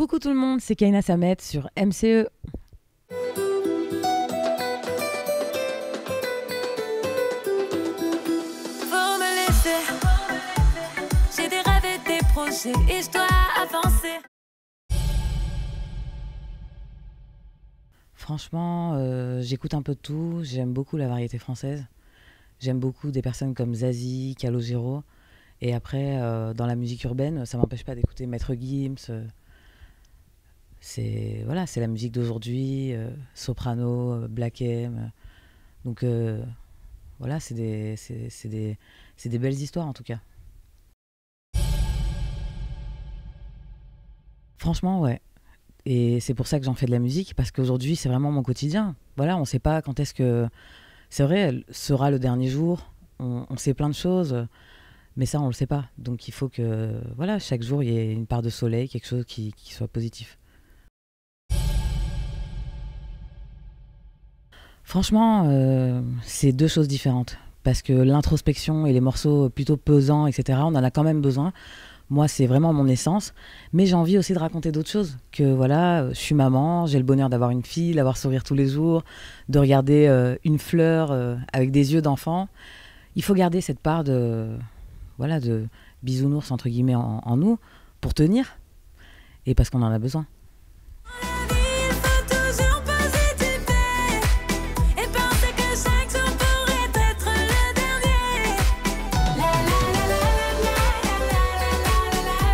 Coucou tout le monde, c'est Kaina Samet sur MCE. Faut me laisser, j'ai des rêves et des projets et je dois avancer. Franchement, j'écoute un peu de tout, j'aime beaucoup la variété française. J'aime beaucoup des personnes comme Zazie, Calogero. Et après, dans la musique urbaine, ça m'empêche pas d'écouter Maître Gims. C'est voilà, c'est la musique d'aujourd'hui, Soprano, Black M. Donc voilà, c'est des belles histoires en tout cas. Franchement, ouais. Et c'est pour ça que j'en fais de la musique, parce qu'aujourd'hui, c'est vraiment mon quotidien. Voilà, on ne sait pas quand est-ce que... C'est vrai, sera le dernier jour, on sait plein de choses, mais ça, on ne le sait pas. Donc il faut que, voilà, chaque jour, il y ait une part de soleil, quelque chose qui soit positif. Franchement, c'est deux choses différentes. Parce que l'introspection et les morceaux plutôt pesants, etc., on en a quand même besoin. Moi, c'est vraiment mon essence. Mais j'ai envie aussi de raconter d'autres choses. Que voilà, je suis maman, j'ai le bonheur d'avoir une fille, d'avoir sourire tous les jours, de regarder une fleur avec des yeux d'enfant. Il faut garder cette part de, voilà, de bisounours, entre guillemets, en nous, pour tenir. Et parce qu'on en a besoin. Il faut toujours positiver et penser que chaque jour pourrait être le dernier. La la la la la la la la la.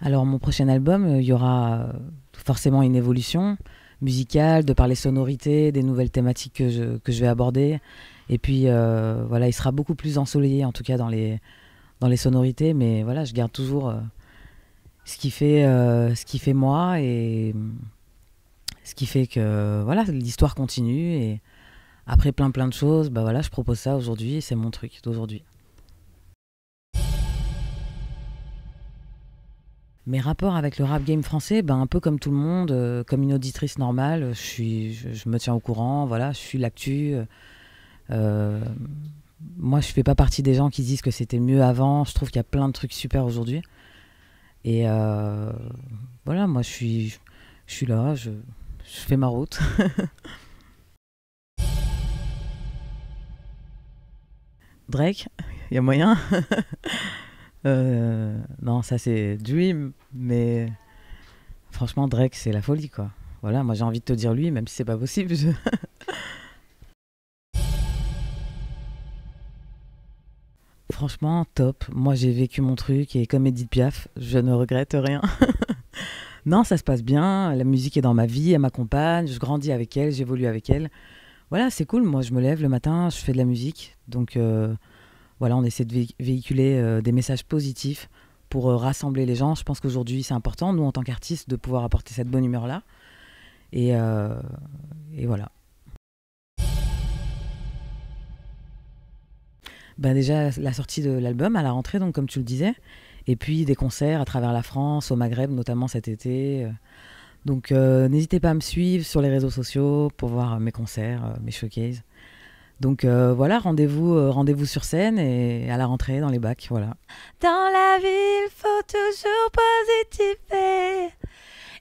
Alors, mon prochain album, il y aura forcément une évolution musicale, de par les sonorités, des nouvelles thématiques que je vais aborder. Et puis, voilà, il sera beaucoup plus ensoleillé, en tout cas, dans les sonorités. Mais voilà, je garde toujours ce qui fait moi et ce qui fait que, voilà, l'histoire continue. Et après plein de choses, bah voilà, je propose ça aujourd'hui et c'est mon truc d'aujourd'hui. Mes rapports avec le rap game français, ben un peu comme tout le monde, comme une auditrice normale, je me tiens au courant, voilà, je suis l'actu. Euh, Moi, je fais pas partie des gens qui disent que c'était mieux avant. Je trouve qu'il y a plein de trucs super aujourd'hui. Et voilà, moi, je suis là, je fais ma route. Drake, il y a moyen. Non, ça c'est Dream, mais franchement, Drake, c'est la folie, quoi. Voilà, moi j'ai envie de te dire lui, même si c'est pas possible. Franchement, top. Moi j'ai vécu mon truc et comme Edith Piaf, je ne regrette rien. Non, ça se passe bien, la musique est dans ma vie, elle m'accompagne, je grandis avec elle, j'évolue avec elle. Voilà, c'est cool, moi je me lève le matin, je fais de la musique, donc voilà, on essaie de véhiculer des messages positifs pour rassembler les gens. Je pense qu'aujourd'hui c'est important, nous en tant qu'artistes, de pouvoir apporter cette bonne humeur-là. Et, euh, et voilà. Ben déjà, la sortie de l'album à la rentrée, donc comme tu le disais, et puis des concerts à travers la France, au Maghreb notamment cet été. Donc n'hésitez pas à me suivre sur les réseaux sociaux pour voir mes concerts, mes showcases. Donc voilà, rendez-vous sur scène et à la rentrée dans les bacs, voilà. Dans la vie, il faut toujours positiver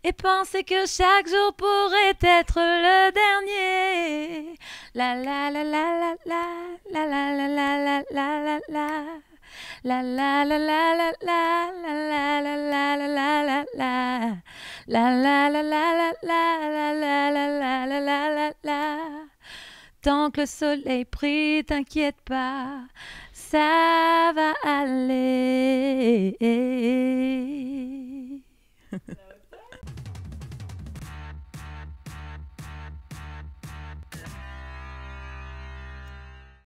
et penser que chaque jour pourrait être le dernier. La la la la la la la la la la la la la. La la la la la la la la la la la la la. La la la la la la la la la la la la la. Tant que le soleil brille, t'inquiète pas, ça va aller.